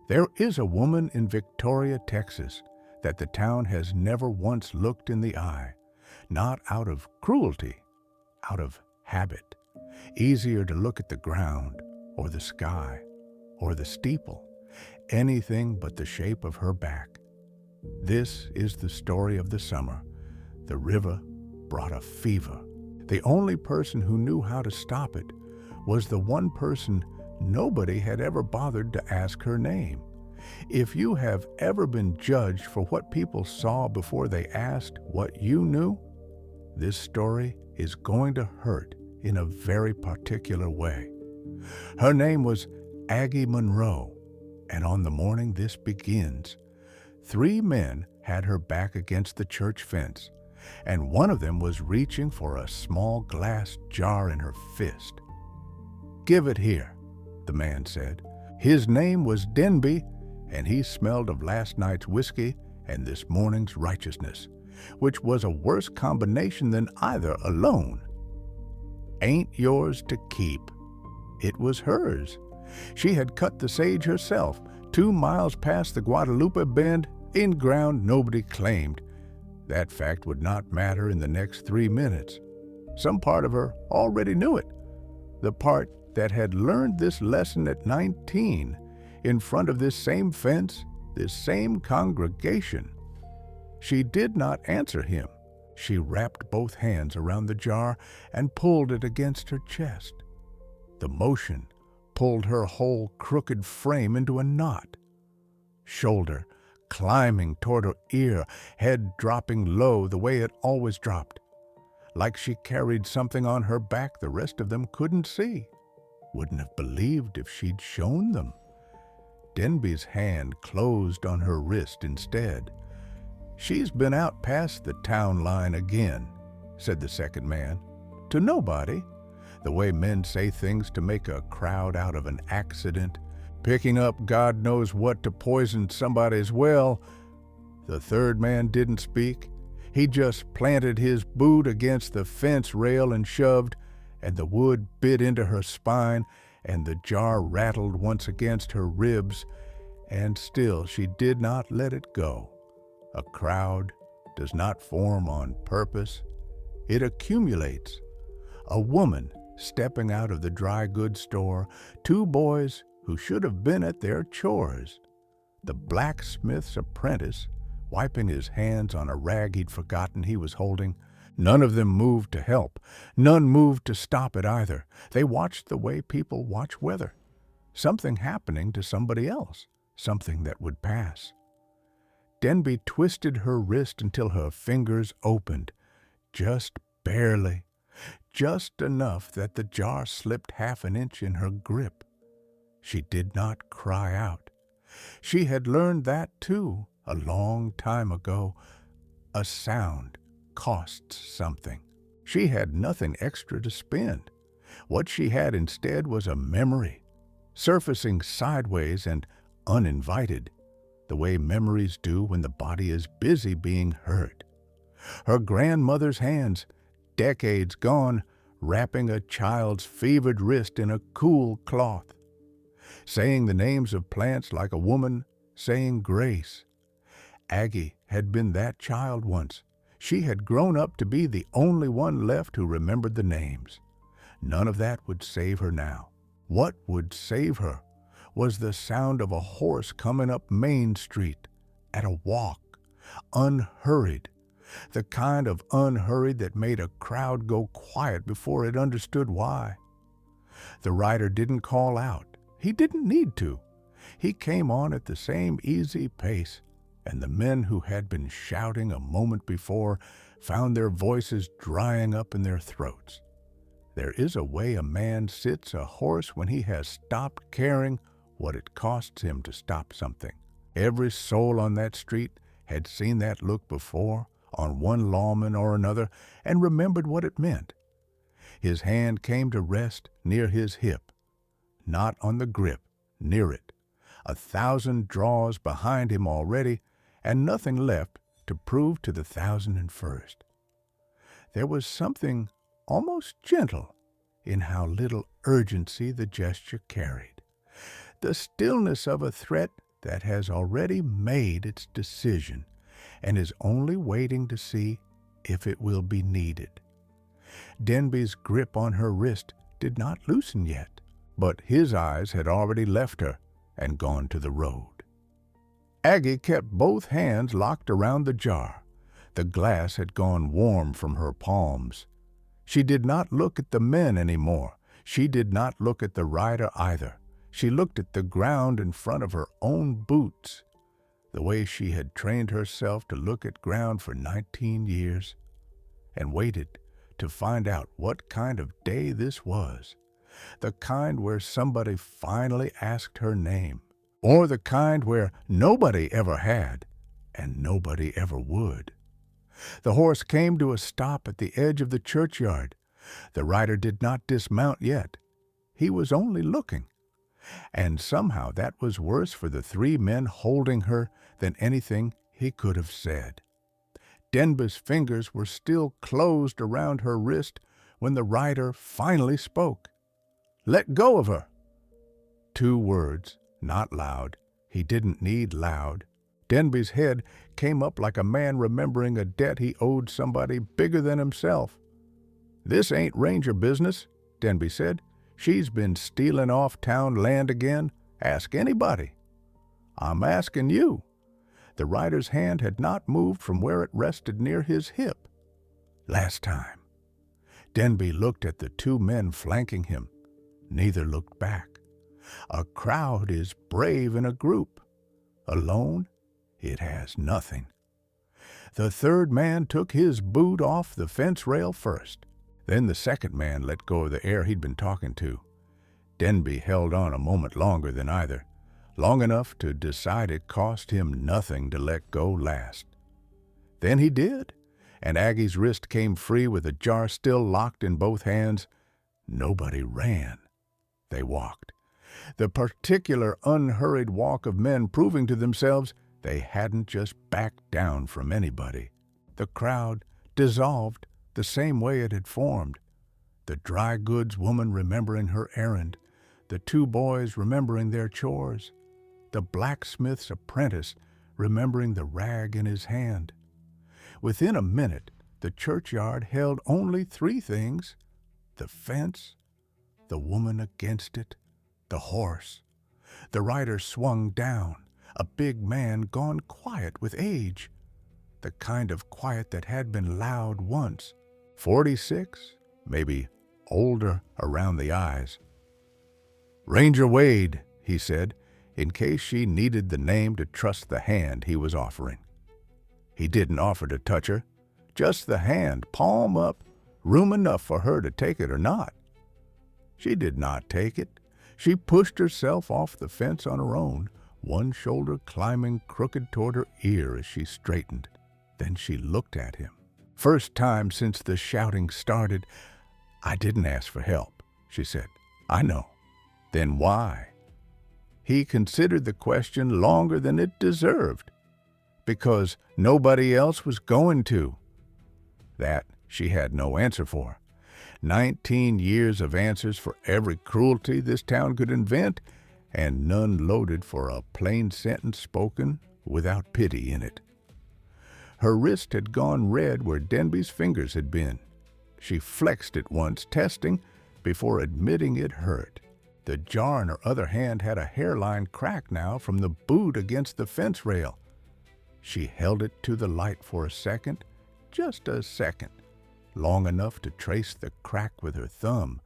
There is a woman in Victoria, Texas, that the town has never once looked in the eye, not out of cruelty, out of habit. Easier to look at the ground, or the sky, or the steeple, anything but the shape of her back. This is the story of the summer. The river brought a fever. The only person who knew how to stop it was the one person nobody had ever bothered to ask her name. If you have ever been judged for what people saw before they asked what you knew, this story is going to hurt in a very particular way. Her name was Aggie Monroe, and on the morning this begins, 3 men had her back against the church fence, and one of them was reaching for a small glass jar in her fist. "Give it here," the man said. His name was Denby, and he smelled of last night's whiskey and this morning's righteousness, which was a worse combination than either alone. "Ain't yours to keep." It was hers. She had cut the sage herself, 2 miles past the Guadalupe Bend, in ground nobody claimed. That fact would not matter in the next 3 minutes. Some part of her already knew it. The part that had learned this lesson at 19, in front of this same fence, this same congregation. She did not answer him. She wrapped both hands around the jar and pulled it against her chest. The motion pulled her whole crooked frame into a knot. Shoulder climbing toward her ear, head dropping low the way it always dropped, like she carried something on her back the rest of them couldn't see. Wouldn't have believed if she'd shown them. Denby's hand closed on her wrist instead. "She's been out past the town line again," said the second man. "To nobody, the way men say things to make a crowd out of an accident, picking up God knows what to poison somebody's well." The third man didn't speak. He just planted his boot against the fence rail and shoved, and the wood bit into her spine, and the jar rattled once against her ribs, and still she did not let it go. A crowd does not form on purpose. It accumulates. A woman stepping out of the dry goods store, 2 boys who should have been at their chores, the blacksmith's apprentice wiping his hands on a rag he'd forgotten he was holding. None of them moved to help. None moved to stop it either. They watched the way people watch weather. Something happening to somebody else, something that would pass. Denby twisted her wrist until her fingers opened, just barely, just enough that the jar slipped half an inch in her grip. She did not cry out. She had learned that too, a long time ago. A sound costs something. She had nothing extra to spend. What she had instead was a memory, surfacing sideways and uninvited, the way memories do when the body is busy being hurt. Her grandmother's hands, decades gone, wrapping a child's fevered wrist in a cool cloth. Saying the names of plants like a woman saying grace. Aggie had been that child once. She had grown up to be the only one left who remembered the names. None of that would save her now. What would save her was the sound of a horse coming up Main Street at a walk, unhurried, the kind of unhurried that made a crowd go quiet before it understood why. The rider didn't call out. He didn't need to. He came on at the same easy pace, and the men who had been shouting a moment before found their voices drying up in their throats. There is a way a man sits a horse when he has stopped caring what it costs him to stop something. Every soul on that street had seen that look before, on one lawman or another, and remembered what it meant. His hand came to rest near his hip, not on the grip, near it. 1,000 draws behind him already, and nothing left to prove to the 1,001st. There was something almost gentle in how little urgency the gesture carried. The stillness of a threat that has already made its decision and is only waiting to see if it will be needed. Denby's grip on her wrist did not loosen yet, but his eyes had already left her and gone to the road. Aggie kept both hands locked around the jar. The glass had gone warm from her palms. She did not look at the men anymore. She did not look at the rider either. She looked at the ground in front of her own boots, the way she had trained herself to look at ground for 19 years, and waited to find out what kind of day this was, the kind where somebody finally asked her name, or the kind where nobody ever had and nobody ever would. The horse came to a stop at the edge of the churchyard. The rider did not dismount yet. He was only looking. And somehow that was worse for the three men holding her than anything he could have said. Denby's fingers were still closed around her wrist when the rider finally spoke. "Let go of her." 2 words, not loud. He didn't need loud. Denby's head came up like a man remembering a debt he owed somebody bigger than himself. "This ain't ranger business," Denby said. "She's been stealing off town land again. Ask anybody." "I'm asking you." The rider's hand had not moved from where it rested near his hip. "Last time." Denby looked at the 2 men flanking him. Neither looked back. A crowd is brave in a group. Alone, it has nothing. The 3rd man took his boot off the fence rail first. Then the 2nd man let go of the air he'd been talking to. Denby held on a moment longer than either, long enough to decide it cost him nothing to let go last. Then he did, and Aggie's wrist came free with the jar still locked in both hands. Nobody ran. They walked. The particular unhurried walk of men proving to themselves they hadn't just backed down from anybody. The crowd dissolved the same way it had formed. The dry goods woman remembering her errand, the 2 boys remembering their chores, the blacksmith's apprentice remembering the rag in his hand. Within a minute, the churchyard held only 3 things: the fence, the woman against it, the horse. The rider swung down, a big man gone quiet with age, the kind of quiet that had been loud once. 46, maybe older around the eyes. "Ranger Wade," he said, in case she needed the name to trust the hand he was offering. He didn't offer to touch her, just the hand, palm up, room enough for her to take it or not. She did not take it. She pushed herself off the fence on her own, one shoulder climbing crooked toward her ear as she straightened. Then she looked at him. "First time since the shouting started. I didn't ask for help," she said. "I know." "Then why?" He considered the question longer than it deserved. "Because nobody else was going to." That she had no answer for. 19 years of answers for every cruelty this town could invent, and none loaded for a plain sentence spoken without pity in it. Her wrist had gone red where Denby's fingers had been. She flexed it once, testing, before admitting it hurt. The jar in her other hand had a hairline crack now from the boot against the fence rail. She held it to the light for a second, just a second, long enough to trace the crack with her thumb,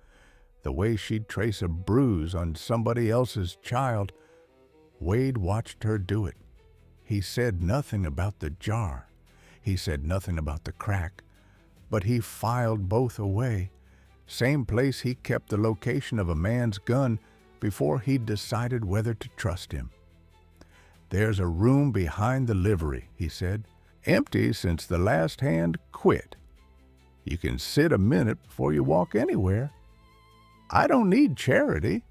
the way she'd trace a bruise on somebody else's child. Wade watched her do it. He said nothing about the jar. He said nothing about the crack, but he filed both away, same place he kept the location of a man's gun before he'd decided whether to trust him. "There's a room behind the livery," he said, "empty since the last hand quit. You can sit a minute before you walk anywhere. I don't need charity."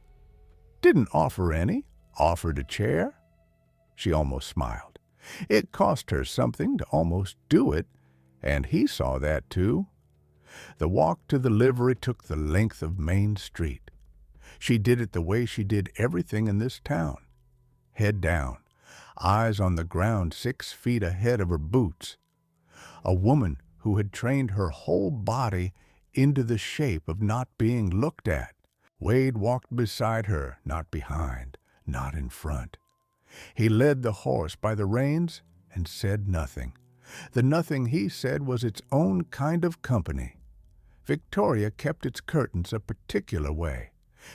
"Didn't offer any. Offered a chair." She almost smiled. It cost her something to almost do it, and he saw that too. The walk to the livery took the length of Main Street. She did it the way she did everything in this town. Head down, eyes on the ground 6 feet ahead of her boots. A woman who had trained her whole body into the shape of not being looked at. Wade walked beside her, not behind, not in front. He led the horse by the reins and said nothing. The nothing he said was its own kind of company. Victoria kept its curtains a particular way.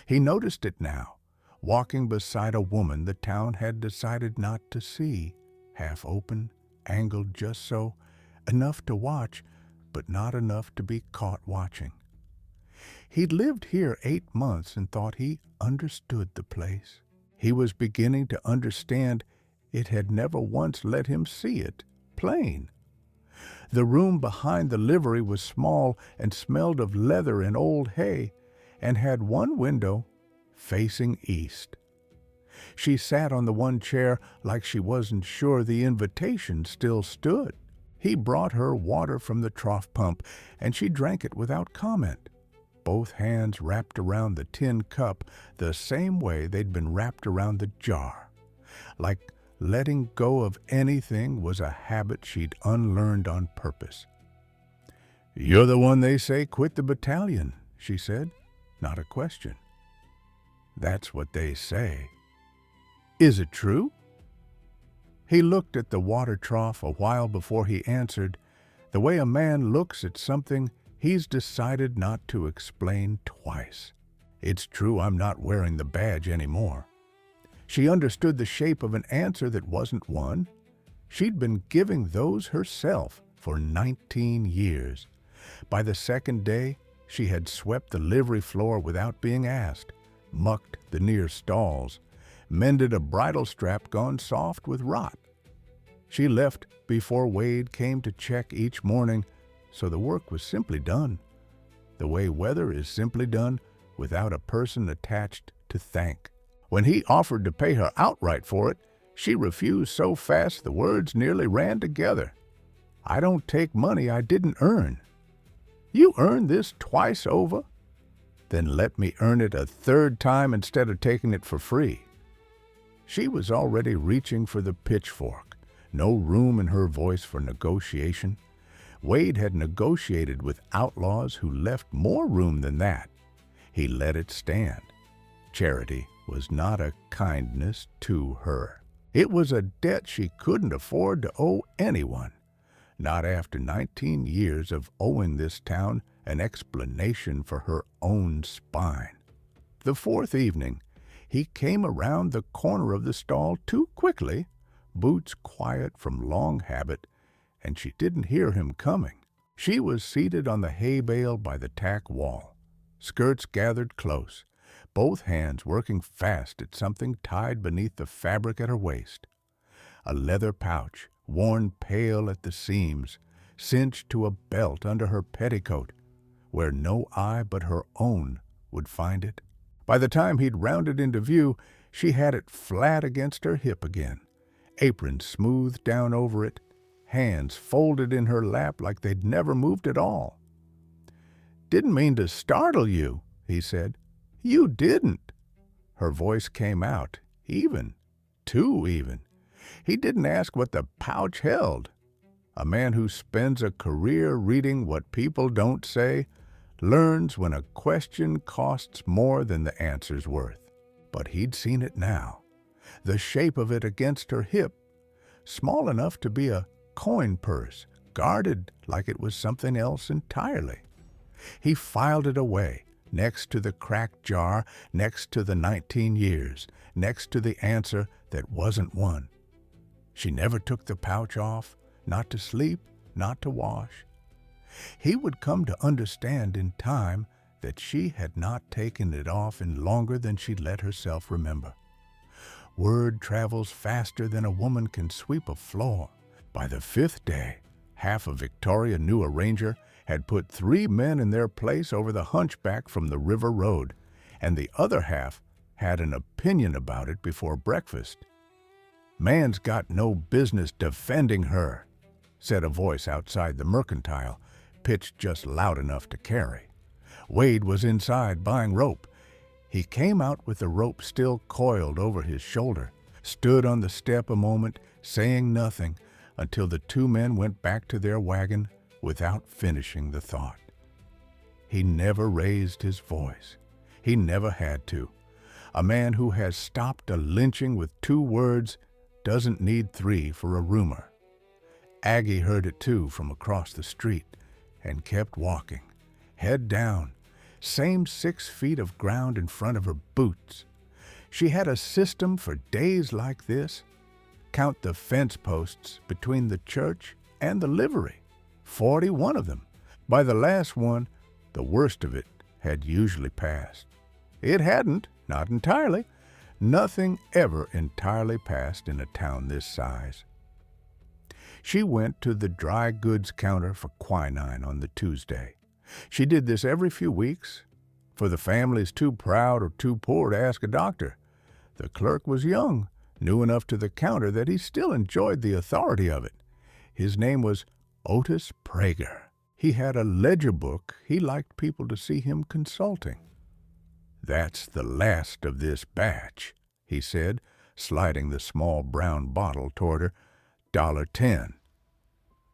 He noticed it now, walking beside a woman the town had decided not to see, half open, angled just so, enough to watch, but not enough to be caught watching. He'd lived here 8 months and thought he understood the place. He was beginning to understand it had never once let him see it, plain. The room behind the livery was small and smelled of leather and old hay, and had one window facing east. She sat on the one chair like she wasn't sure the invitation still stood. He brought her water from the trough pump, and she drank it without comment, both hands wrapped around the tin cup the same way they'd been wrapped around the jar, like letting go of anything was a habit she'd unlearned on purpose. "You're the one they say quit the battalion," she said, not a question. "That's what they say. Is it true?" He looked at the water trough a while before he answered, the way a man looks at something he's decided not to explain twice. "It's true I'm not wearing the badge anymore." She understood the shape of an answer that wasn't one. She'd been giving those herself for 19 years. By the second day, she had swept the livery floor without being asked, mucked the near stalls, mended a bridle strap gone soft with rot. She left before Wade came to check each morning, so the work was simply done, the way weather is simply done without a person attached to thank. When he offered to pay her outright for it, she refused so fast the words nearly ran together. "I don't take money I didn't earn." "You earned this twice over?" "Then let me earn it a third time instead of taking it for free." She was already reaching for the pitchfork, no room in her voice for negotiation. Wade had negotiated with outlaws who left more room than that. He let it stand. Charity was not a kindness to her. It was a debt she couldn't afford to owe anyone, not after 19 years of owing this town an explanation for her own spine. The fourth evening, he came around the corner of the stall too quickly, boots quiet from long habit, and she didn't hear him coming. She was seated on the hay bale by the tack wall, skirts gathered close, both hands working fast at something tied beneath the fabric at her waist. A leather pouch, worn pale at the seams, cinched to a belt under her petticoat, where no eye but her own would find it. By the time he'd rounded into view, she had it flat against her hip again, apron smoothed down over it, hands folded in her lap like they'd never moved at all. "Didn't mean to startle you," he said. "You didn't." Her voice came out, even, too even. He didn't ask what the pouch held. A man who spends a career reading what people don't say learns when a question costs more than the answer's worth. But he'd seen it now, the shape of it against her hip, small enough to be a coin purse, guarded like it was something else entirely. He filed it away, next to the cracked jar, next to the 19 years, next to the answer that wasn't one. She never took the pouch off, not to sleep, not to wash. He would come to understand in time that she had not taken it off in longer than she'd let herself remember. Word travels faster than a woman can sweep a floor. By the 5th day, half of Victoria knew a ranger had put 3 men in their place over the hunchback from the river road, and the other half had an opinion about it before breakfast. "Man's got no business defending her," said a voice outside the mercantile, pitched just loud enough to carry. Wade was inside buying rope. He came out with the rope still coiled over his shoulder, stood on the step a moment, saying nothing, until the two men went back to their wagon without finishing the thought. He never raised his voice. He never had to. A man who has stopped a lynching with 2 words doesn't need 3 for a rumor. Aggie heard it too from across the street and kept walking, head down, same 6 feet of ground in front of her boots. She had a system for days like this. Count the fence posts between the church and the livery, 41 of them. By the last one, the worst of it had usually passed. It hadn't, not entirely. Nothing ever entirely passed in a town this size. She went to the dry goods counter for quinine on the Tuesday. She did this every few weeks, for the families too proud or too poor to ask a doctor. The clerk was young, new enough to the counter that he still enjoyed the authority of it. His name was Otis Prager. He had a ledger book he liked people to see him consulting. "That's the last of this batch," he said, sliding the small brown bottle toward her. $1.10.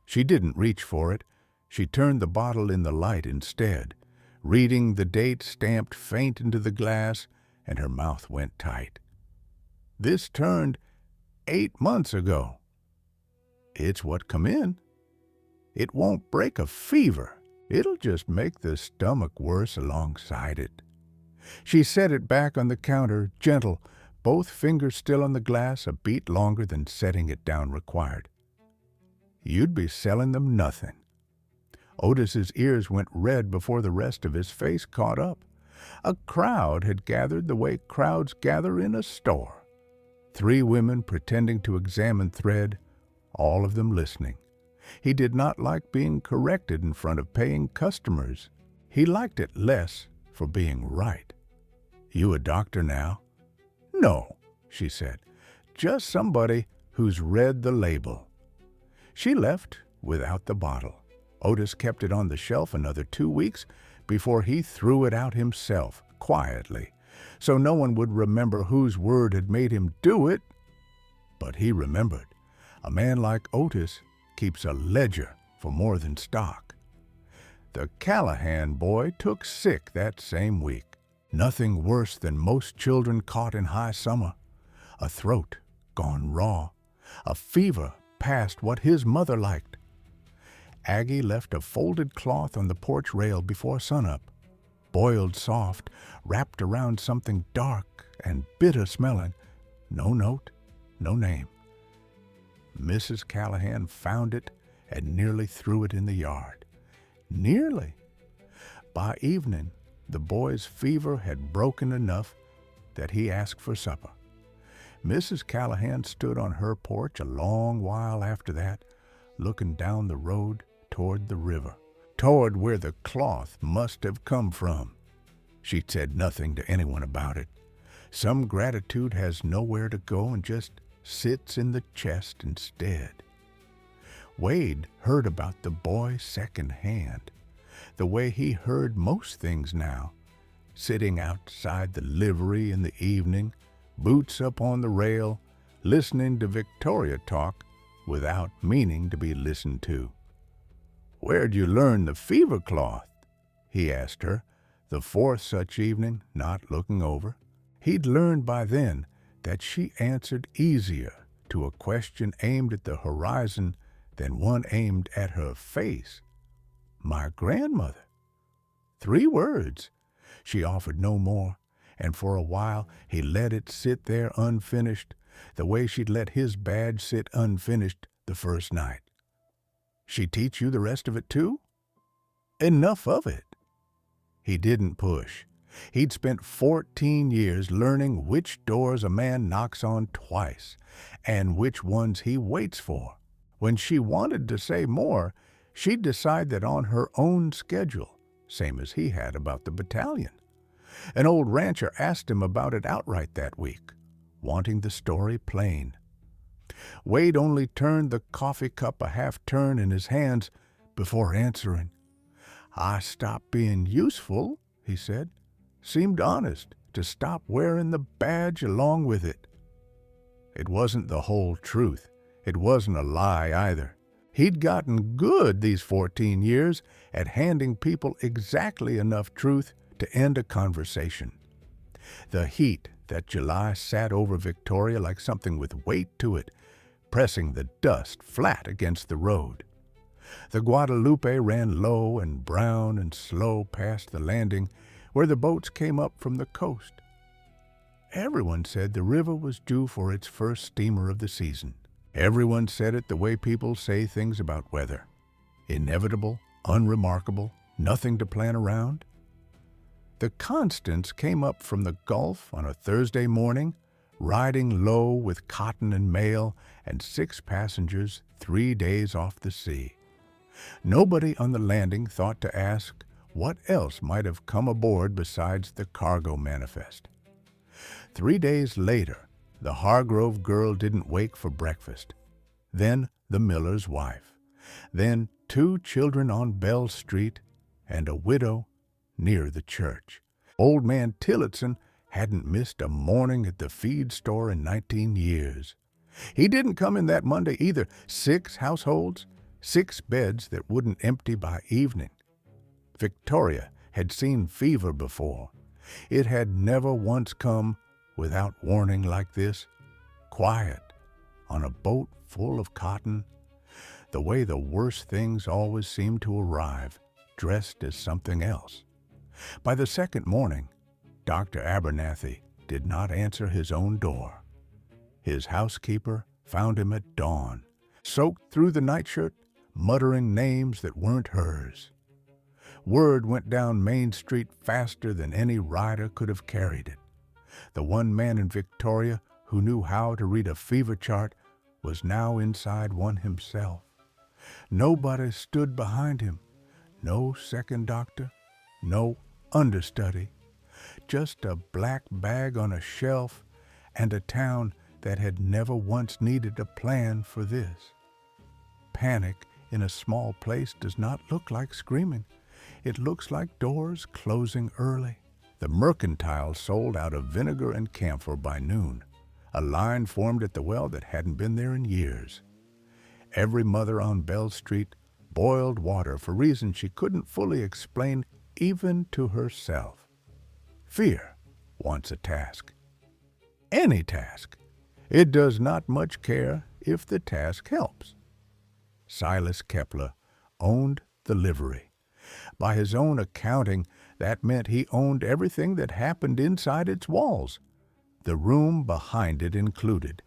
She didn't reach for it. She turned the bottle in the light instead, reading the date stamped faint into the glass, and her mouth went tight. "This turned 8 months ago." "It's what come in. It won't break a fever. It'll just make the stomach worse alongside it." She set it back on the counter, gentle, both fingers still on the glass a beat longer than setting it down required. "You'd be selling them nothing." Otis's ears went red before the rest of his face caught up. A crowd had gathered the way crowds gather in a store. 3 women pretending to examine thread, all of them listening. He did not like being corrected in front of paying customers. He liked it less for being right. "You a doctor now?" "No," she said. "Just somebody who's read the label." She left without the bottle. Otis kept it on the shelf another 2 weeks before he threw it out himself, quietly, so no one would remember whose word had made him do it. But he remembered. A man like Otis keeps a ledger for more than stock. The Callahan boy took sick that same week. Nothing worse than most children caught in high summer. A throat gone raw. A fever past what his mother liked. Aggie left a folded cloth on the porch rail before sunup, boiled soft, wrapped around something dark and bitter smelling. No note, no name. Mrs. Callahan found it and nearly threw it in the yard. Nearly. By evening, the boy's fever had broken enough that he asked for supper. Mrs. Callahan stood on her porch a long while after that, looking down the road toward the river, toward where the cloth must have come from. She said nothing to anyone about it. Some gratitude has nowhere to go and just sits in the chest instead. Wade heard about the boy secondhand, the way he heard most things now, sitting outside the livery in the evening, boots up on the rail, listening to Victoria talk without meaning to be listened to. "Where'd you learn the fever cloth?" he asked her, the 4th such evening, not looking over. He'd learned by then that she answered easier to a question aimed at the horizon than one aimed at her face. "My grandmother." 3 words. She offered no more, and for a while he let it sit there unfinished, the way she'd let his badge sit unfinished the first night. "She teach you the rest of it too?" "Enough of it." He didn't push. He'd spent 14 years learning which doors a man knocks on twice, and which ones he waits for. When she wanted to say more, she'd decide that on her own schedule, same as he had about the battalion. An old rancher asked him about it outright that week, wanting the story plain. Wade only turned the coffee cup a half turn in his hands before answering. "I stopped being useful," he said. "Seemed honest to stop wearing the badge along with it." It wasn't the whole truth. It wasn't a lie either. He'd gotten good these 14 years at handing people exactly enough truth to end a conversation. The heat that July sat over Victoria like something with weight to it, pressing the dust flat against the road. The Guadalupe ran low and brown and slow past the landing where the boats came up from the coast. Everyone said the river was due for its first steamer of the season. Everyone said it the way people say things about weather. Inevitable, unremarkable, nothing to plan around. The Constance came up from the Gulf on a Thursday morning, riding low with cotton and mail and 6 passengers 3 days off the sea. Nobody on the landing thought to ask what else might have come aboard besides the cargo manifest. 3 days later, the Hargrove girl didn't wake for breakfast. Then the miller's wife. Then 2 children on Bell Street and a widow near the church. Old man Tillotson hadn't missed a morning at the feed store in 19 years. He didn't come in that Monday either. 6 households, 6 beds that wouldn't empty by evening. Victoria had seen fever before. It had never once come without warning like this, quiet, on a boat full of cotton, the way the worst things always seem to arrive, dressed as something else. By the second morning, Dr. Abernathy did not answer his own door. His housekeeper found him at dawn, soaked through the nightshirt, muttering names that weren't hers. Word went down Main Street faster than any rider could have carried it. The one man in Victoria who knew how to read a fever chart was now inside one himself. Nobody stood behind him. No second doctor, no understudy. Just a black bag on a shelf and a town that had never once needed a plan for this. Panic in a small place does not look like screaming. It looks like doors closing early. The mercantile sold out of vinegar and camphor by noon. A line formed at the well that hadn't been there in years. Every mother on Bell Street boiled water for reasons she couldn't fully explain even to herself. Fear wants a task. Any task. It does not much care if the task helps. Silas Kepler owned the livery. By his own accounting, that meant he owned everything that happened inside its walls, the room behind it included,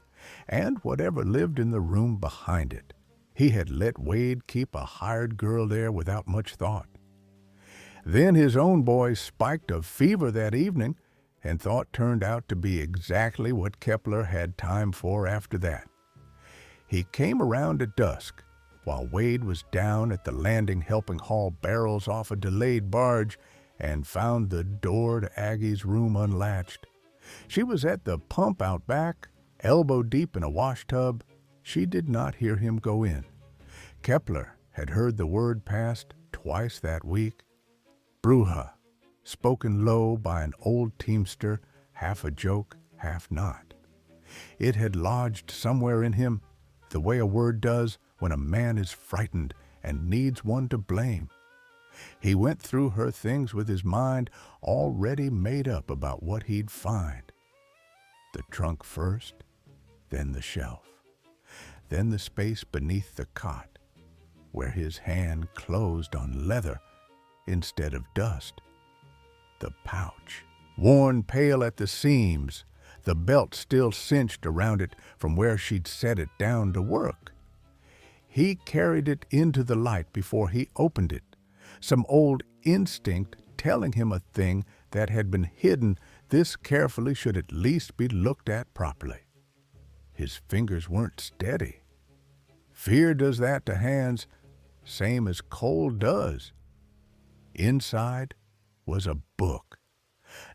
and whatever lived in the room behind it. He had let Wade keep a hired girl there without much thought. Then his own boy spiked a fever that evening, and thought turned out to be exactly what Kepler had time for after that. He came around at dusk, while Wade was down at the landing helping haul barrels off a delayed barge, and found the door to Aggie's room unlatched. She was at the pump out back, elbow deep in a washtub. She did not hear him go in. Kepler had heard the word passed twice that week. Bruja, spoken low by an old teamster, half a joke, half not. It had lodged somewhere in him, the way a word does when a man is frightened and needs one to blame. He went through her things with his mind already made up about what he'd find. The trunk first, then the shelf, then the space beneath the cot, where his hand closed on leather instead of dust. The pouch, worn pale at the seams, the belt still cinched around it from where she'd set it down to work. He carried it into the light before he opened it, some old instinct telling him a thing that had been hidden this carefully should at least be looked at properly. His fingers weren't steady. Fear does that to hands, same as cold does. Inside was a book.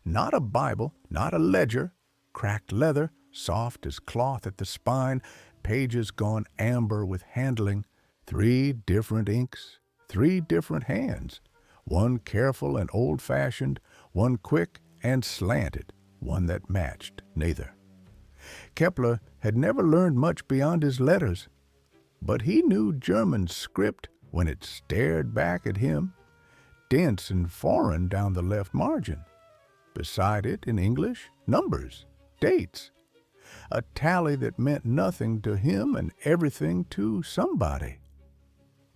Not a Bible, not a ledger, cracked leather, soft as cloth at the spine, pages gone amber with handling, 3 different inks, 3 different hands, one careful and old-fashioned, one quick and slanted, one that matched neither. Kepler had never learned much beyond his letters, but he knew German script when it stared back at him, dense and foreign down the left margin. Beside it, in English, numbers, dates, a tally that meant nothing to him and everything to somebody.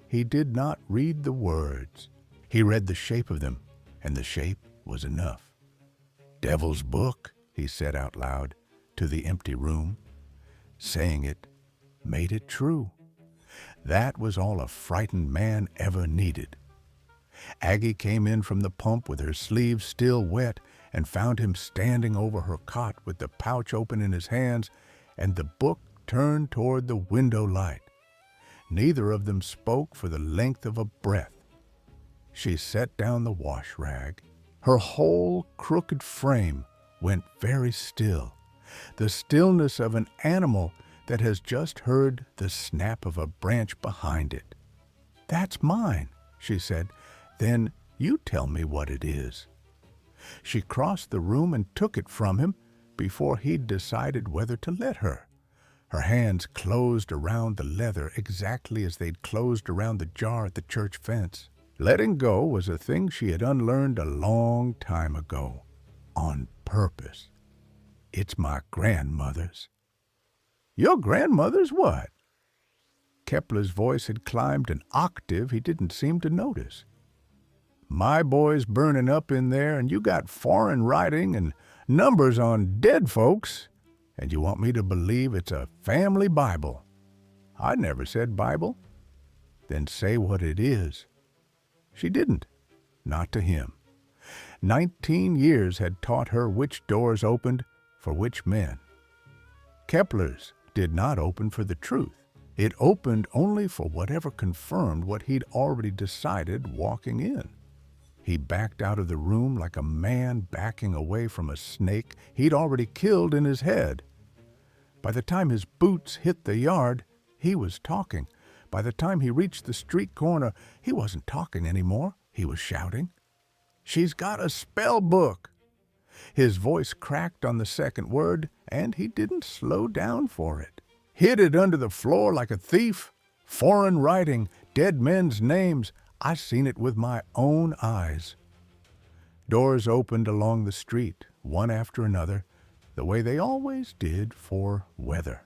He did not read the words. He read the shape of them, and the shape was enough. "Devil's book," he said out loud to the empty room. Saying it made it true. That was all a frightened man ever needed. Aggie came in from the pump with her sleeves still wet and found him standing over her cot with the pouch open in his hands and the book turned toward the window light. Neither of them spoke for the length of a breath. She set down the wash rag. Her whole crooked frame went very still, the stillness of an animal that has just heard the snap of a branch behind it. "That's mine," she said. "Then you tell me what it is." She crossed the room and took it from him before he'd decided whether to let her. Her hands closed around the leather exactly as they'd closed around the jar at the church fence. Letting go was a thing she had unlearned a long time ago, on purpose. "It's my grandmother's." "Your grandmother's what?" Kepler's voice had climbed an octave he didn't seem to notice. "My boy's burning up in there, and you got foreign writing and numbers on dead folks, and you want me to believe it's a family Bible." "I never said Bible." "Then say what it is." She didn't, not to him. 19 years had taught her which doors opened for which men. Kepler's did not open for the truth. It opened only for whatever confirmed what he'd already decided walking in. He backed out of the room like a man backing away from a snake he'd already killed in his head. By the time his boots hit the yard, he was talking. By the time he reached the street corner, he wasn't talking anymore. He was shouting, "She's got a spell book!" His voice cracked on the second word, and he didn't slow down for it. "Hid it under the floor like a thief. Foreign writing, dead men's names. I seen it with my own eyes." Doors opened along the street, one after another, the way they always did for weather.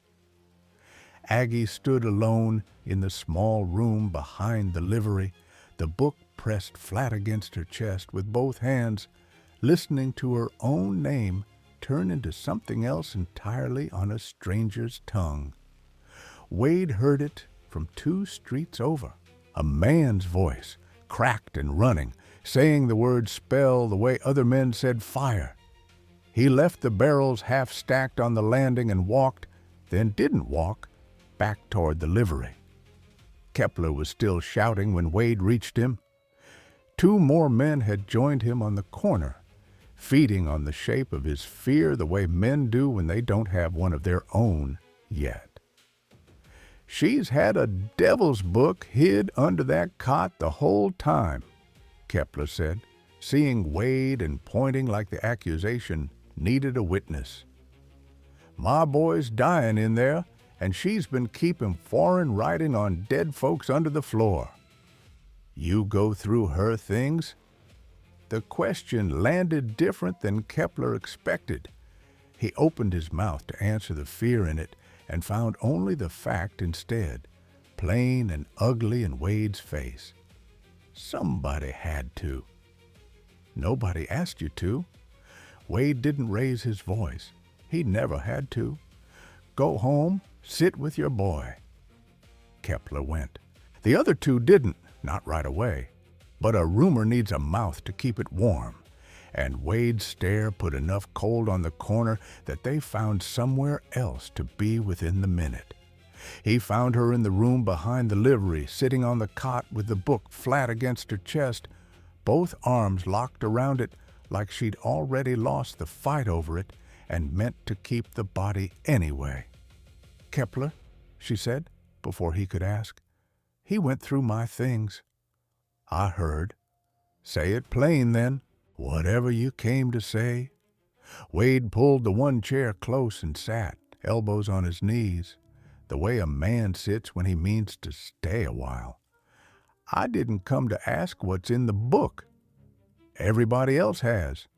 Aggie stood alone in the small room behind the livery, the book pressed flat against her chest with both hands, listening to her own name turn into something else entirely on a stranger's tongue. Wade heard it from 2 streets over. A man's voice, cracked and running, saying the word spell the way other men said fire. He left the barrels half stacked on the landing and walked, then didn't walk, back toward the livery. Kepler was still shouting when Wade reached him. 2 more men had joined him on the corner, feeding on the shape of his fear the way men do when they don't have one of their own yet. "She's had a devil's book hid under that cot the whole time," Kepler said, seeing Wade and pointing like the accusation needed a witness. "My boy's dying in there, and she's been keeping foreign writing on dead folks under the floor. You go through her things?" The question landed different than Kepler expected. He opened his mouth to answer the fear in it and found only the fact instead, plain and ugly in Wade's face. Somebody had to. Nobody asked you to. Wade didn't raise his voice. He never had to. "Go home, sit with your boy." Kepler went. The other 2 didn't, not right away. But a rumor needs a mouth to keep it warm, and Wade's stare put enough cold on the corner that they found somewhere else to be within the minute. He found her in the room behind the livery, sitting on the cot with the book flat against her chest, both arms locked around it like she'd already lost the fight over it and meant to keep the body anyway. "Kepler," she said, before he could ask, "he went through my things." "I heard." "Say it plain, then. Whatever you came to say." Wade pulled the one chair close and sat, elbows on his knees, the way a man sits when he means to stay a while. I didn't come to ask what's in the book. Everybody else has.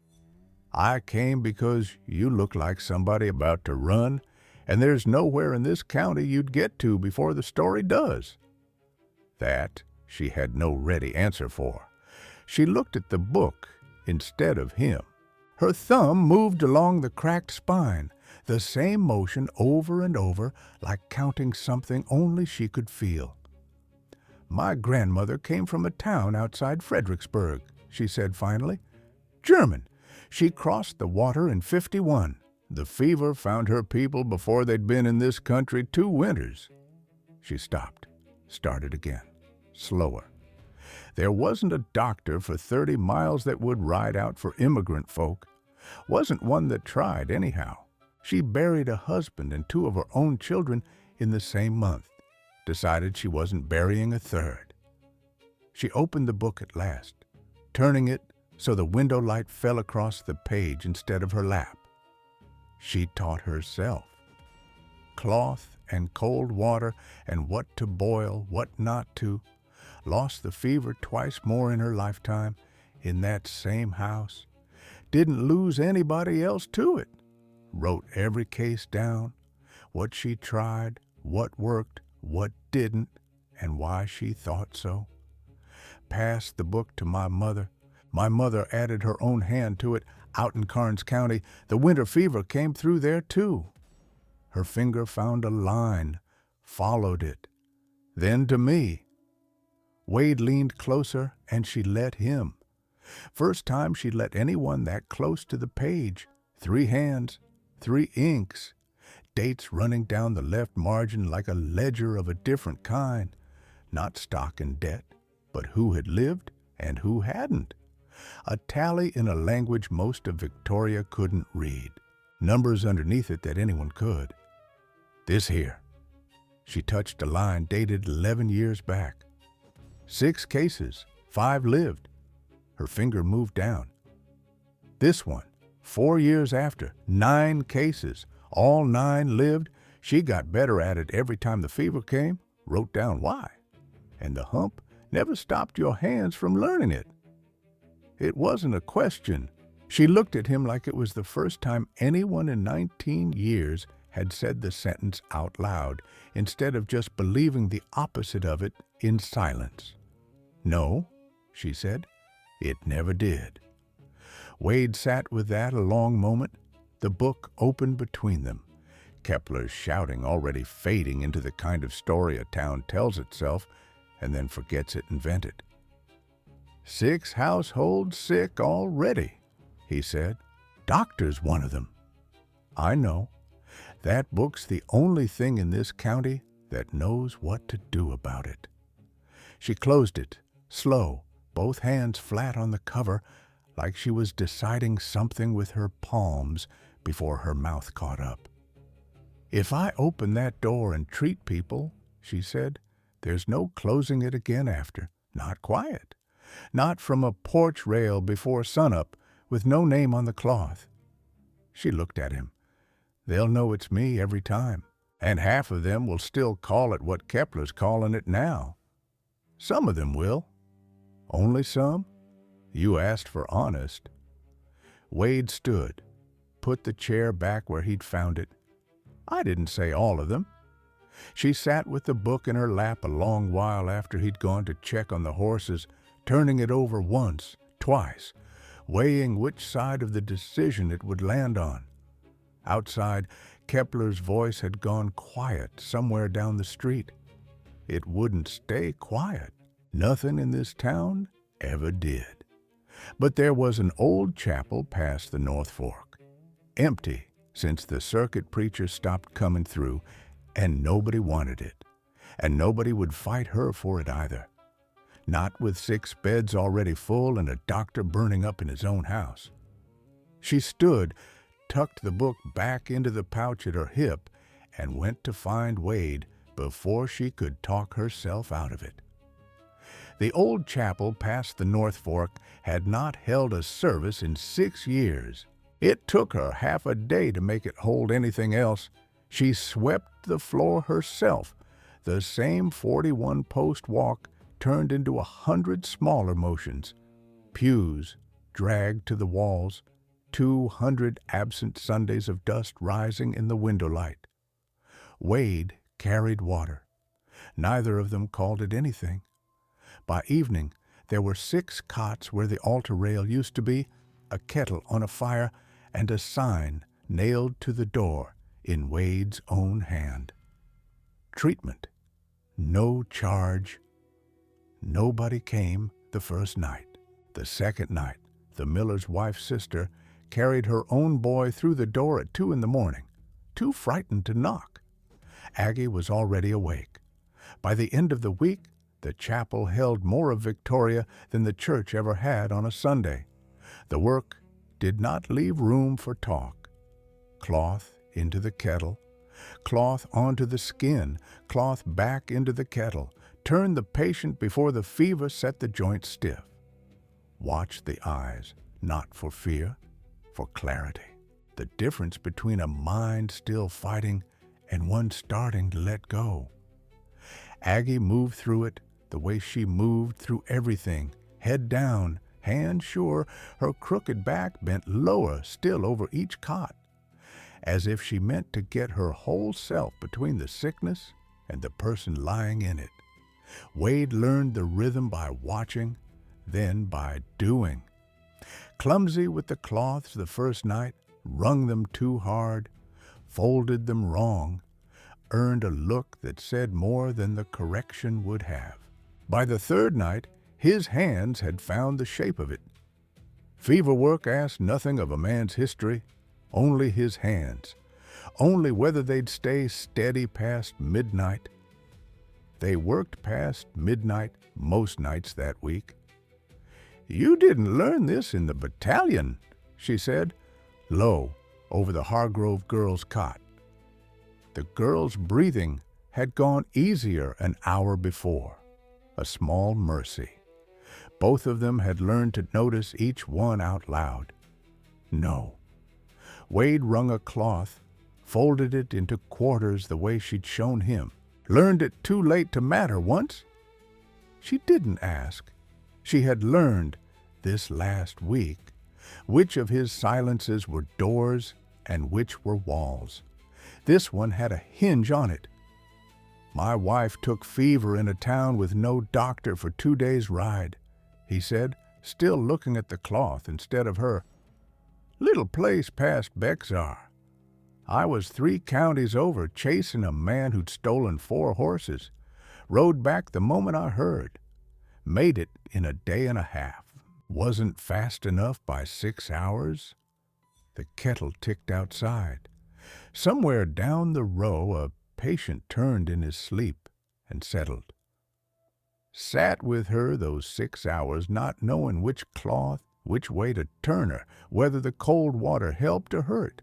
I came because you look like somebody about to run, and there's nowhere in this county you'd get to before the story does." That she had no ready answer for. She looked at the book instead of him. Her thumb moved along the cracked spine, the same motion over and over, like counting something only she could feel. "My grandmother came from a town outside Fredericksburg," she said finally. "German. She crossed the water in '51. The fever found her people before they'd been in this country 2 winters." She stopped, started again, slower. There wasn't a doctor for 30 miles that would ride out for immigrant folk. Wasn't one that tried, anyhow. She buried a husband and 2 of her own children in the same month. Decided she wasn't burying a 3rd. She opened the book at last, turning it so the window light fell across the page instead of her lap. She taught herself. Cloth and cold water and what to boil, what not to. Lost the fever twice more in her lifetime in that same house. Didn't lose anybody else to it. Wrote every case down, what she tried, what worked, what didn't, and why she thought so. Passed the book to my mother. My mother added her own hand to it. Out in Karnes County, the winter fever came through there too. Her finger found a line, followed it. Then to me. Wade leaned closer and she let him. First time she'd let anyone that close to the page. 3 hands, 3 inks. Dates running down the left margin like a ledger of a different kind. Not stock and debt, but who had lived and who hadn't. A tally in a language most of Victoria couldn't read. Numbers underneath it that anyone could. This here. She touched a line dated 11 years back. 6 cases, 5 lived. Her finger moved down. This one, 4 years after, 9 cases, all 9 lived. She got better at it every time the fever came, wrote down why. And the hump never stopped your hands from learning it. It wasn't a question. She looked at him like it was the first time anyone in 19 years had said the sentence out loud, instead of just believing the opposite of it in silence. "No," she said, "it never did." Wade sat with that a long moment, the book open between them. Kepler's shouting already fading into the kind of story a town tells itself and then forgets it invented. "6 households sick already," he said. "Doctor's one of them." "I know. That book's the only thing in this county that knows what to do about it." She closed it, slow, both hands flat on the cover, like she was deciding something with her palms before her mouth caught up. "If I open that door and treat people," she said, "there's no closing it again after. Not quiet. Not from a porch rail before sunup with no name on the cloth." She looked at him. "They'll know it's me every time, and half of them will still call it what Kepler's calling it now. Some of them will. Only some? You asked for honest." Wade stood, put the chair back where he'd found it. "I didn't say all of them." She sat with the book in her lap a long while after he'd gone to check on the horses, turning it over once, twice, weighing which side of the decision it would land on. Outside, Kepler's voice had gone quiet somewhere down the street. It wouldn't stay quiet. Nothing in this town ever did. But there was an old chapel past the North Fork, empty since the circuit preacher stopped coming through, and nobody wanted it, and nobody would fight her for it either. Not with 6 beds already full and a doctor burning up in his own house. She stood, tucked the book back into the pouch at her hip, and went to find Wade before she could talk herself out of it. The old chapel past the North Fork had not held a service in 6 years. It took her half a day to make it hold anything else. She swept the floor herself. The same 41-post walk turned into 100 smaller motions. Pews dragged to the walls, 200 absent Sundays of dust rising in the window light. Wade carried water. Neither of them called it anything. By evening, there were 6 cots where the altar rail used to be, a kettle on a fire, and a sign nailed to the door in Wade's own hand. Treatment. No charge. Nobody came the first night. The second night, the miller's wife's sister carried her own boy through the door at 2 a.m, too frightened to knock. Aggie was already awake. By the end of the week, the chapel held more of Victoria than the church ever had on a Sunday. The work did not leave room for talk. Cloth into the kettle, cloth onto the skin, cloth back into the kettle. Turn the patient before the fever set the joints stiff. Watch the eyes, not for fear, for clarity. The difference between a mind still fighting and one starting to let go. Aggie moved through it the way she moved through everything, head down, hand sure, her crooked back bent lower still over each cot, as if she meant to get her whole self between the sickness and the person lying in it. Wade learned the rhythm by watching, then by doing. Clumsy with the cloths the first night, wrung them too hard, folded them wrong, earned a look that said more than the correction would have. By the third night, his hands had found the shape of it. Fever work asked nothing of a man's history, only his hands, only whether they'd stay steady past midnight. They worked past midnight most nights that week. "You didn't learn this in the battalion," she said, low, over the Hargrove girl's cot. The girl's breathing had gone easier an hour before, a small mercy. Both of them had learned to notice each one out loud. No. Wade wrung a cloth, folded it into quarters the way she'd shown him. Learned it too late to matter once? She didn't ask. She had learned, this last week, which of his silences were doors and which were walls. This one had a hinge on it. "My wife took fever in a town with no doctor for 2 days' ride," he said, still looking at the cloth instead of her. "Little place past Bexar. I was 3 counties over chasing a man who'd stolen 4 horses. Rode back the moment I heard. Made it in a day and a half. Wasn't fast enough by 6 hours." The kettle ticked outside. Somewhere down the row, a patient turned in his sleep and settled. Sat with her those 6 hours, not knowing which cloth, which way to turn her, whether the cold water helped or hurt.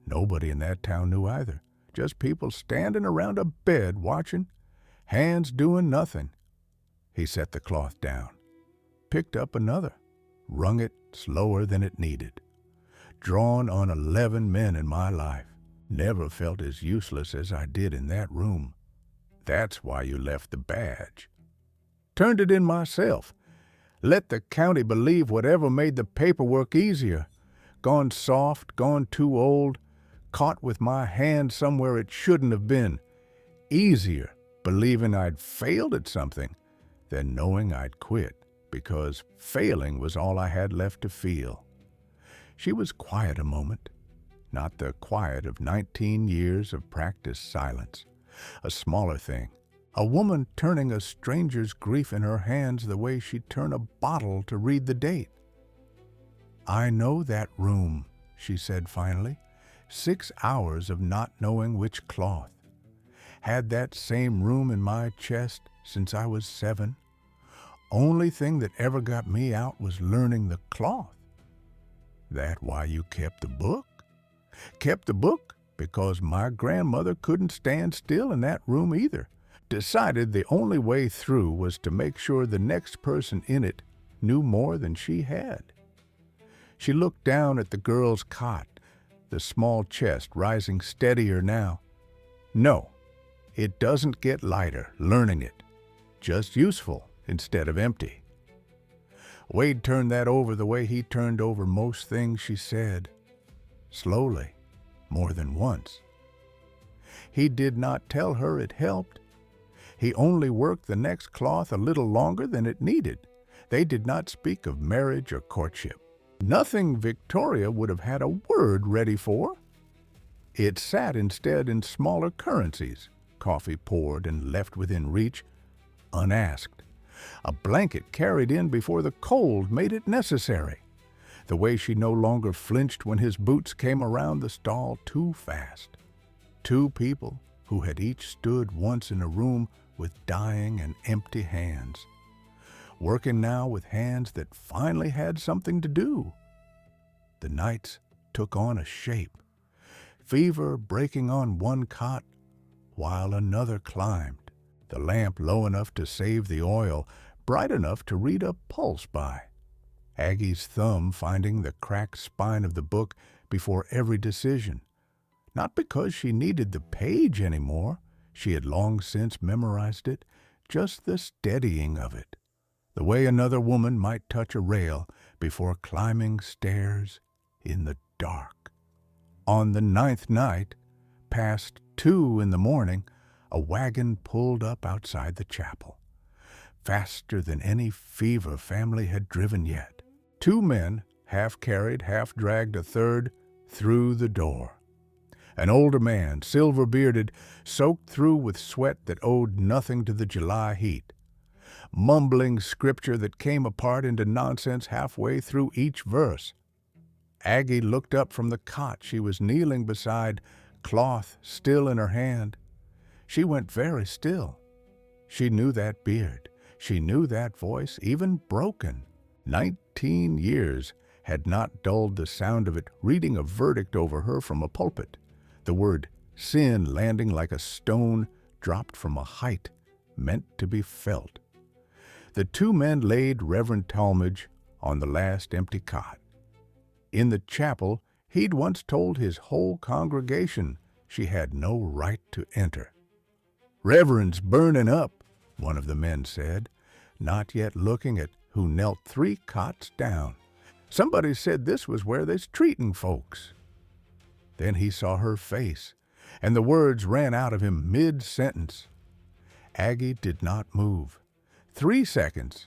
Nobody in that town knew either. Just people standing around a bed watching, hands doing nothing. He set the cloth down, picked up another, wrung it slower than it needed. Drawn on 11 men in my life. Never felt as useless as I did in that room. That's why you left the badge. Turned it in myself. Let the county believe whatever made the paperwork easier. Gone soft, gone too old, caught with my hand somewhere it shouldn't have been. Easier believing I'd failed at something than knowing I'd quit, because failing was all I had left to feel. She was quiet a moment, not the quiet of 19 years of practiced silence. A smaller thing, a woman turning a stranger's grief in her hands the way she'd turn a bottle to read the date. "I know that room," she said finally. 6 hours of not knowing which cloth. Had that same room in my chest since I was 7. Only thing that ever got me out was learning the cloth. That why you kept the book? Kept the book because my grandmother couldn't stand still in that room either. Decided the only way through was to make sure the next person in it knew more than she had. She looked down at the girl's cot, the small chest rising steadier now, No, it doesn't get lighter learning it, just useful instead of empty. Wade turned that over the way he turned over most things she said, slowly, more than once. He did not tell her it helped. He only worked the next cloth a little longer than it needed. They did not speak of marriage or courtship. Nothing Victoria would have had a word ready for. It sat instead in smaller currencies, coffee poured and left within reach, unasked. A blanket carried in before the cold made it necessary. The way she no longer flinched when his boots came around the stall too fast. Two people who had each stood once in a room with dying and empty hands, working now with hands that finally had something to do. The nights took on a shape, fever breaking on one cot while another climbed, the lamp low enough to save the oil, bright enough to read a pulse by. Aggie's thumb finding the cracked spine of the book before every decision, not because she needed the page anymore, she had long since memorized it, just the steadying of it, the way another woman might touch a rail before climbing stairs in the dark. On the 9th night, past 2 in the morning, a wagon pulled up outside the chapel, faster than any fever family had driven yet. 2 men, half carried, half dragged a third, through the door. An older man, silver-bearded, soaked through with sweat that owed nothing to the July heat, mumbling scripture that came apart into nonsense halfway through each verse. Aggie looked up from the cot she was kneeling beside, cloth still in her hand. She went very still. She knew that beard. She knew that voice, even broken. 19 years had not dulled the sound of it reading a verdict over her from a pulpit, the word sin landing like a stone dropped from a height meant to be felt. The 2 men laid Reverend Talmage on the last empty cot. In the chapel, he'd once told his whole congregation she had no right to enter. "Reverend's burning up," one of the men said, not yet looking at who knelt 3 cots down. Somebody said this was where they's treating folks. Then he saw her face, and the words ran out of him mid-sentence. Aggie did not move. 3 seconds,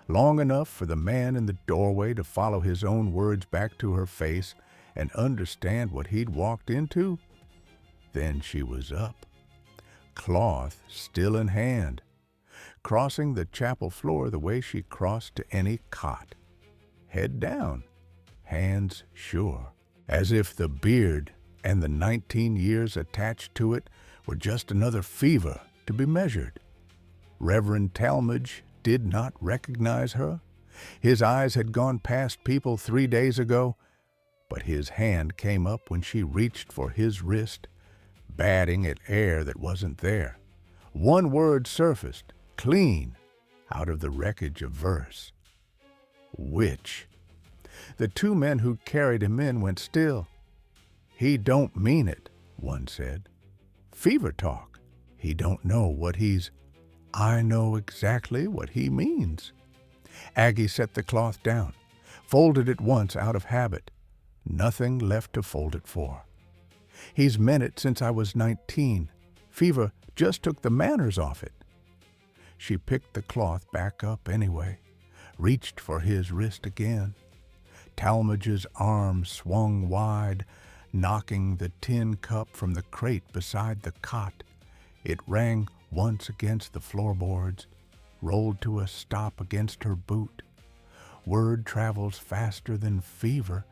long enough for the man in the doorway to follow his own words back to her face and understand what he'd walked into. Then she was up, cloth still in hand, crossing the chapel floor the way she crossed to any cot, head down, hands sure, as if the beard and the 19 years attached to it were just another fever to be measured. Reverend Talmage did not recognize her. His eyes had gone past people 3 days ago, but his hand came up when she reached for his wrist, batting at air that wasn't there. One word surfaced, clean, out of the wreckage of verse. Witch. The 2 men who carried him in went still. "He don't mean it," one said. "Fever talk. He don't know what he's—" "I know exactly what he means." Aggie set the cloth down, folded it once out of habit. Nothing left to fold it for. "He's meant it since I was 19. Fever just took the manners off it." She picked the cloth back up anyway, reached for his wrist again. Talmage's arm swung wide, knocking the tin cup from the crate beside the cot. It rang once against the floorboards, rolled to a stop against her boot. Word travels faster than fever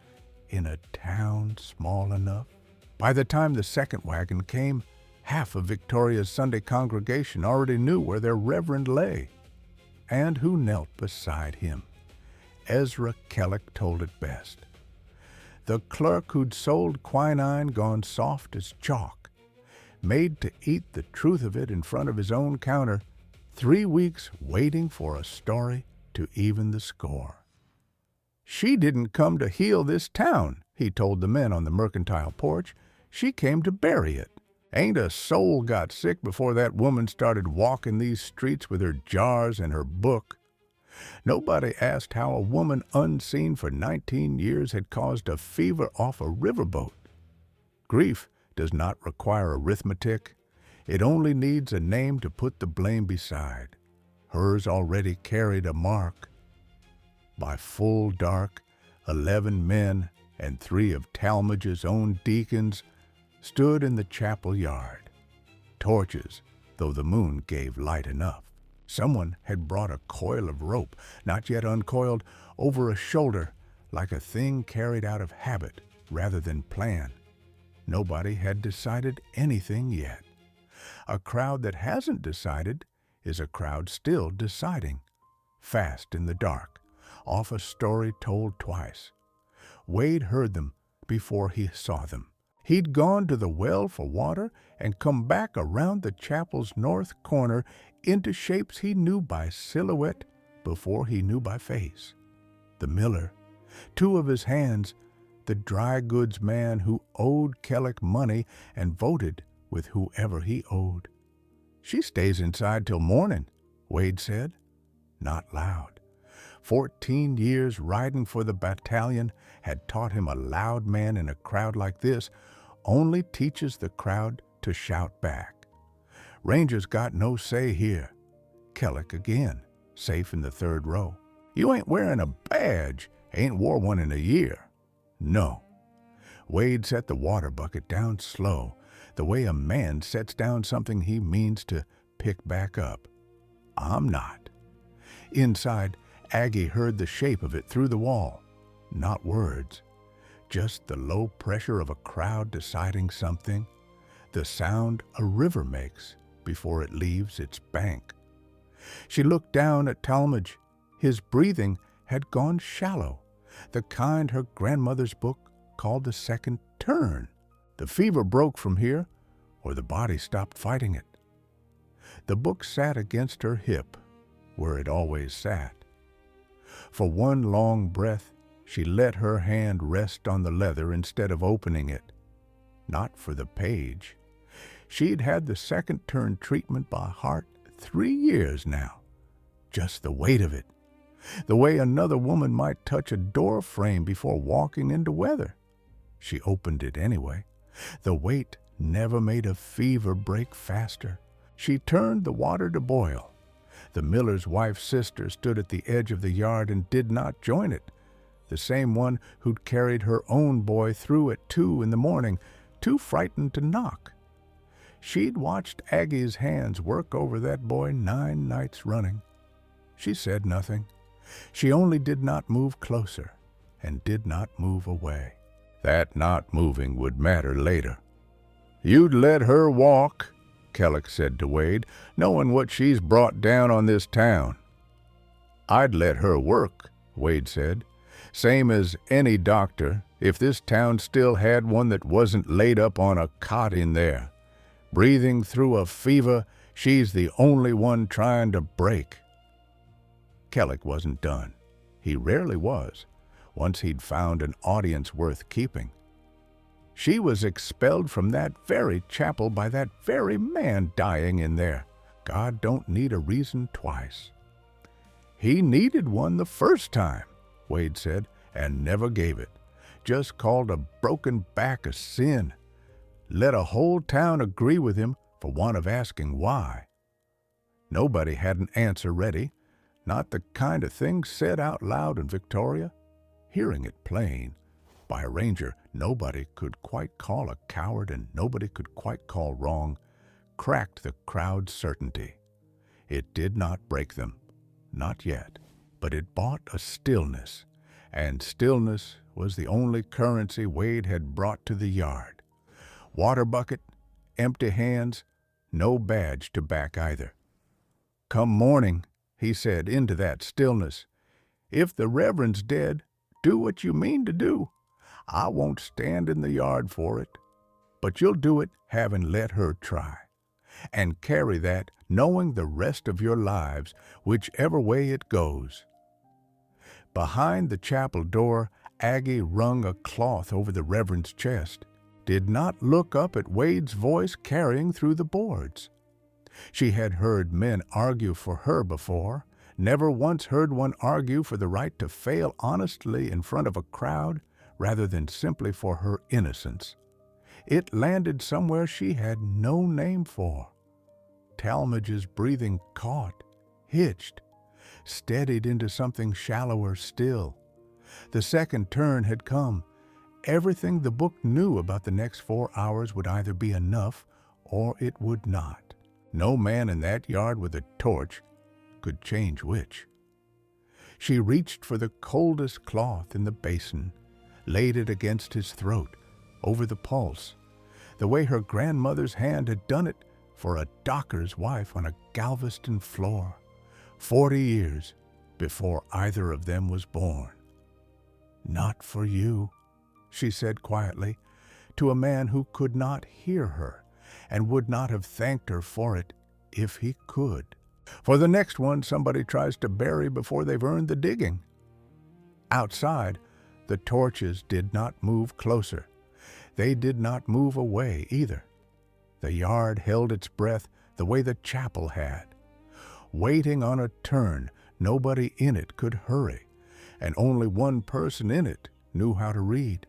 in a town small enough. By the time the second wagon came, half of Victoria's Sunday congregation already knew where their reverend lay, and who knelt beside him. Ezra Kellick told it best. The clerk who'd sold quinine gone soft as chalk, made to eat the truth of it in front of his own counter, 3 weeks waiting for a story to even the score. "She didn't come to heal this town," he told the men on the mercantile porch. "She came to bury it." Ain't a soul got sick before that woman started walking these streets with her jars and her book. Nobody asked how a woman unseen for 19 years had caused a fever off a riverboat. Grief does not require arithmetic. It only needs a name to put the blame beside. Hers already carried a mark. By full dark, 11 men and 3 of Talmadge's own deacons stood in the chapel yard. Torches, though the moon gave light enough. Someone had brought a coil of rope, not yet uncoiled, over a shoulder, like a thing carried out of habit rather than plan. Nobody had decided anything yet. A crowd that hasn't decided is a crowd still deciding. Fast in the dark, off a story told twice. Wade heard them before he saw them. He'd gone to the well for water and come back around the chapel's north corner into shapes he knew by silhouette before he knew by face. The miller, 2 of his hands, the dry goods man who owed Kellick money and voted with whoever he owed. "She stays inside till morning," Wade said, not loud. 14 years riding for the battalion had taught him a loud man in a crowd like this only teaches the crowd to shout back. Rangers got no say here. Kellick again, safe in the 3rd row. "You ain't wearing a badge, ain't wore one in a year." "No." Wade set the water bucket down slow, the way a man sets down something he means to pick back up. "I'm not." Inside, Aggie heard the shape of it through the wall. Not words, just the low pressure of a crowd deciding something, the sound a river makes before it leaves its bank. She looked down at Talmadge. His breathing had gone shallow, the kind her grandmother's book called the second turn. The fever broke from here, or the body stopped fighting it. The book sat against her hip, where it always sat. For one long breath, she let her hand rest on the leather instead of opening it. Not for the page. She'd had the second turn treatment by heart 3 years now. Just the weight of it. The way another woman might touch a door frame before walking into weather. She opened it anyway. The weight never made a fever break faster. She turned the water to boil. The miller's wife's sister stood at the edge of the yard and did not join it. The same one who'd carried her own boy through at 2 in the morning, too frightened to knock. She'd watched Aggie's hands work over that boy 9 nights running. She said nothing. She only did not move closer and did not move away. That not moving would matter later. "You'd let her walk," Kellick said to Wade, "knowing what she's brought down on this town." "I'd let her work," Wade said, "same as any doctor, if this town still had one that wasn't laid up on a cot in there. Breathing through a fever, she's the only one trying to break." Kellick wasn't done. He rarely was, once he'd found an audience worth keeping. She was expelled from that very chapel by that very man dying in there. God don't need a reason twice. "He needed one the first time," Wade said, "and never gave it. Just called a broken back a sin. Let a whole town agree with him for want of asking why." Nobody had an answer ready, not the kind of thing said out loud in Victoria. Hearing it plain, by a ranger nobody could quite call a coward and nobody could quite call wrong, cracked the crowd's certainty. It did not break them, not yet, but it bought a stillness, and stillness was the only currency Wade had brought to the yard. Water bucket, empty hands, no badge to back either. "Come morning," he said into that stillness, "if the reverend's dead, do what you mean to do. I won't stand in the yard for it, but you'll do it having let her try. And carry that, knowing the rest of your lives, whichever way it goes." Behind the chapel door, Aggie wrung a cloth over the reverend's chest. did not look up at Wade's voice carrying through the boards. She had heard men argue for her before, never once heard one argue for the right to fail honestly in front of a crowd rather than simply for her innocence. It landed somewhere she had no name for. Talmadge's breathing caught, hitched, steadied into something shallower still. The second turn had come. Everything the book knew about the next 4 hours would either be enough or it would not. No man in that yard with a torch could change which. She reached for the coldest cloth in the basin, laid it against his throat, over the pulse, the way her grandmother's hand had done it for a docker's wife on a Galveston floor, 40 years before either of them was born. "Not for you," she said quietly, to a man who could not hear her and would not have thanked her for it if he could. For the next one somebody tries to bury before they've earned the digging. Outside, the torches did not move closer. They did not move away either. The yard held its breath the way the chapel had. Waiting on a turn, nobody in it could hurry, and only one person in it knew how to read.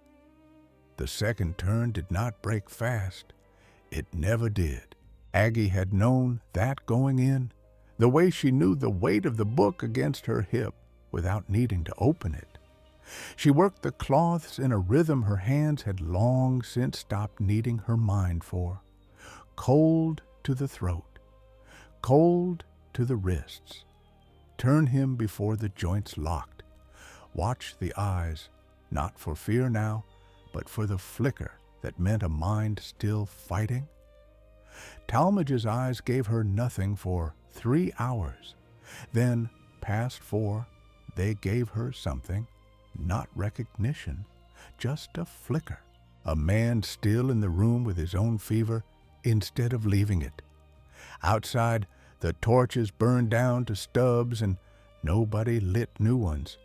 The second turn did not break fast. It never did. Aggie had known that going in, the way she knew the weight of the book against her hip without needing to open it. She worked the cloths in a rhythm her hands had long since stopped needing her mind for. Cold to the throat, cold to the wrists. Turn him before the joints locked. Watch the eyes, not for fear now, but for the flicker that meant a mind still fighting. Talmadge's eyes gave her nothing for 3 hours. Then, past 4, they gave her something, not recognition, just a flicker. A man still in the room with his own fever instead of leaving it. Outside, the torches burned down to stubs and nobody lit new ones.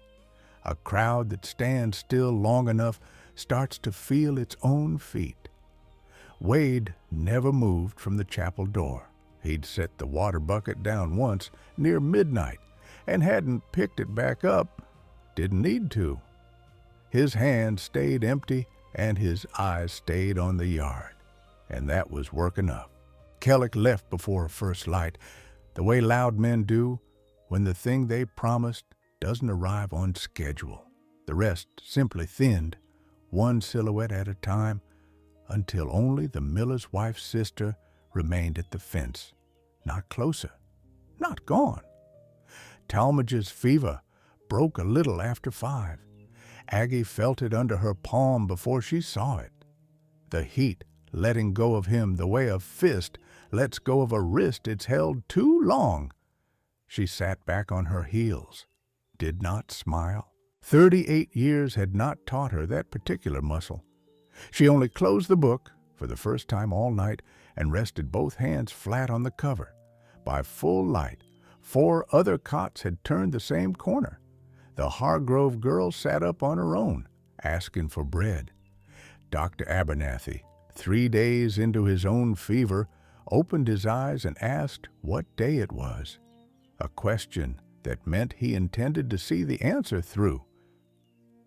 A crowd that stands still long enough starts to feel its own feet. Wade never moved from the chapel door. He'd set the water bucket down once near midnight and hadn't picked it back up. Didn't need to. His hand stayed empty and his eyes stayed on the yard, and that was work enough. Kellick left before a first light, the way loud men do when the thing they promised doesn't arrive on schedule. The rest simply thinned, one silhouette at a time, until only the miller's wife's sister remained at the fence. Not closer, not gone. Talmadge's fever broke a little after 5. Aggie felt it under her palm before she saw it. The heat letting go of him the way a fist lets go of a wrist it's held too long. She sat back on her heels, did not smile. 38 years had not taught her that particular muscle. She only closed the book for the first time all night and rested both hands flat on the cover. By full light, 4 other cots had turned the same corner. The Hargrove girl sat up on her own, asking for bread. Dr. Abernathy, 3 days into his own fever, opened his eyes and asked what day it was. A question that meant he intended to see the answer through.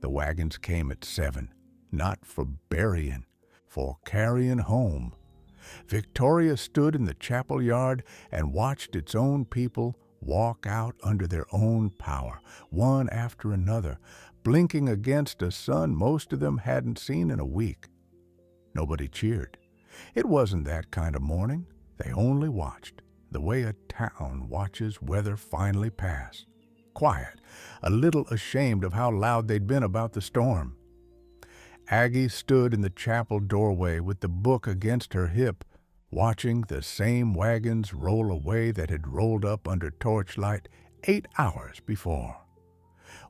The wagons came at 7, not for burying, for carrying home. Victoria stood in the chapel yard and watched its own people walk out under their own power, one after another, blinking against a sun most of them hadn't seen in a week. Nobody cheered. It wasn't that kind of morning. They only watched, the way a town watches weather finally pass. Quiet, a little ashamed of how loud they'd been about the storm. Aggie stood in the chapel doorway with the book against her hip, watching the same wagons roll away that had rolled up under torchlight 8 hours before.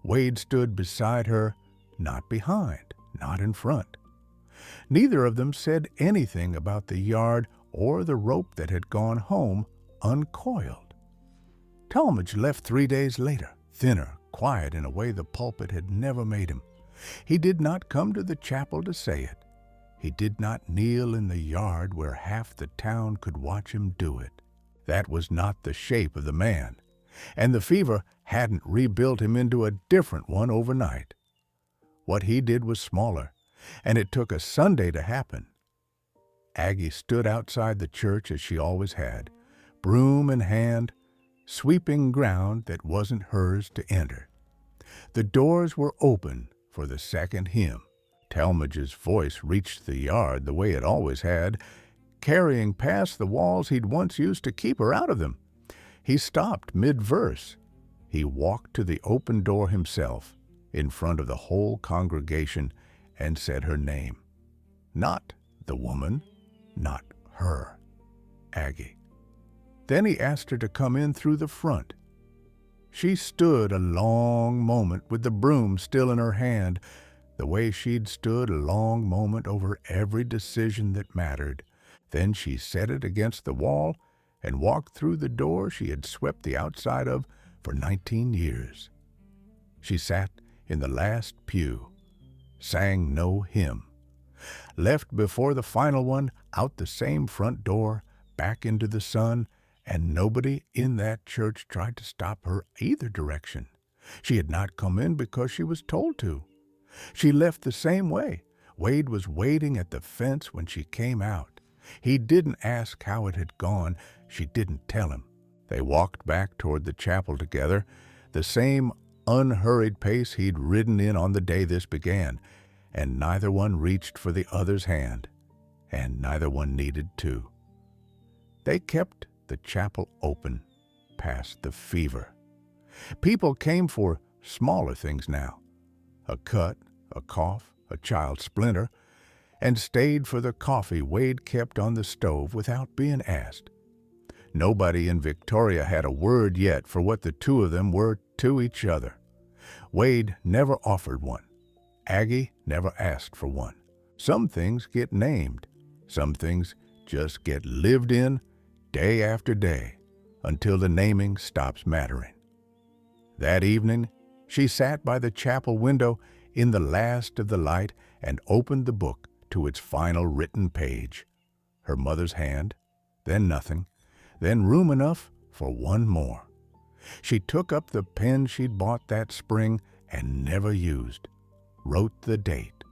Wade stood beside her, not behind, not in front. Neither of them said anything about the yard or the rope that had gone home uncoiled. Talmadge left 3 days later, thinner, quiet in a way the pulpit had never made him. He did not come to the chapel to say it. He did not kneel in the yard where half the town could watch him do it. That was not the shape of the man, and the fever hadn't rebuilt him into a different one overnight. What he did was smaller, and it took a Sunday to happen. Aggie stood outside the church as she always had, broom in hand, sweeping ground that wasn't hers to enter. The doors were open for the second hymn. Talmadge's voice reached the yard the way it always had, carrying past the walls he'd once used to keep her out of them. He stopped mid-verse. He walked to the open door himself, in front of the whole congregation, and said her name. Not the woman, not her, Aggie. Then he asked her to come in through the front. She stood a long moment with the broom still in her hand, the way she'd stood a long moment over every decision that mattered. Then she set it against the wall and walked through the door she had swept the outside of for 19 years. She sat in the last pew, sang no hymn, left before the final one, out the same front door, back into the sun, and nobody in that church tried to stop her either direction. She had not come in because she was told to. She left the same way. Wade was waiting at the fence when she came out. He didn't ask how it had gone. She didn't tell him. They walked back toward the chapel together, the same unhurried pace he'd ridden in on the day this began, and neither one reached for the other's hand, and neither one needed to. They kept the chapel open past the fever. People came for smaller things now, a cut, a cough, a child's splinter, and stayed for the coffee Wade kept on the stove without being asked. Nobody in Victoria had a word yet for what the two of them were to each other. Wade never offered one. Aggie never asked for one. Some things get named. Some things just get lived in day after day until the naming stops mattering. That evening, she sat by the chapel window in the last of the light and opened the book to its final written page. Her mother's hand, then nothing, then room enough for one more. She took up the pen she'd bought that spring and never used, wrote the date,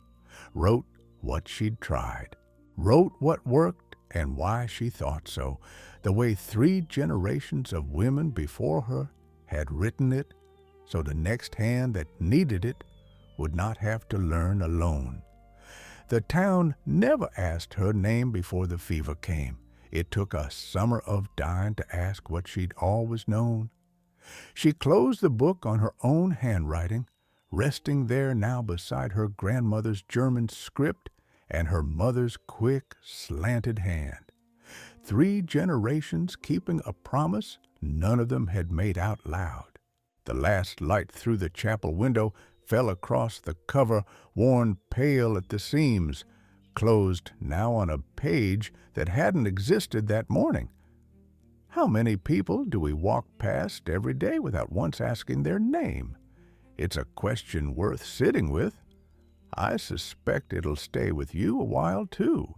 wrote what she'd tried, wrote what worked and why she thought so, the way 3 generations of women before her had written it, so the next hand that needed it would not have to learn alone. The town never asked her name before the fever came. It took a summer of dying to ask what she'd always known. She closed the book on her own handwriting, resting there now beside her grandmother's German script and her mother's quick, slanted hand. 3 generations keeping a promise none of them had made out loud. The last light through the chapel window fell across the cover, worn pale at the seams, closed now on a page that hadn't existed that morning. How many people do we walk past every day without once asking their name? It's a question worth sitting with. I suspect it'll stay with you a while, too.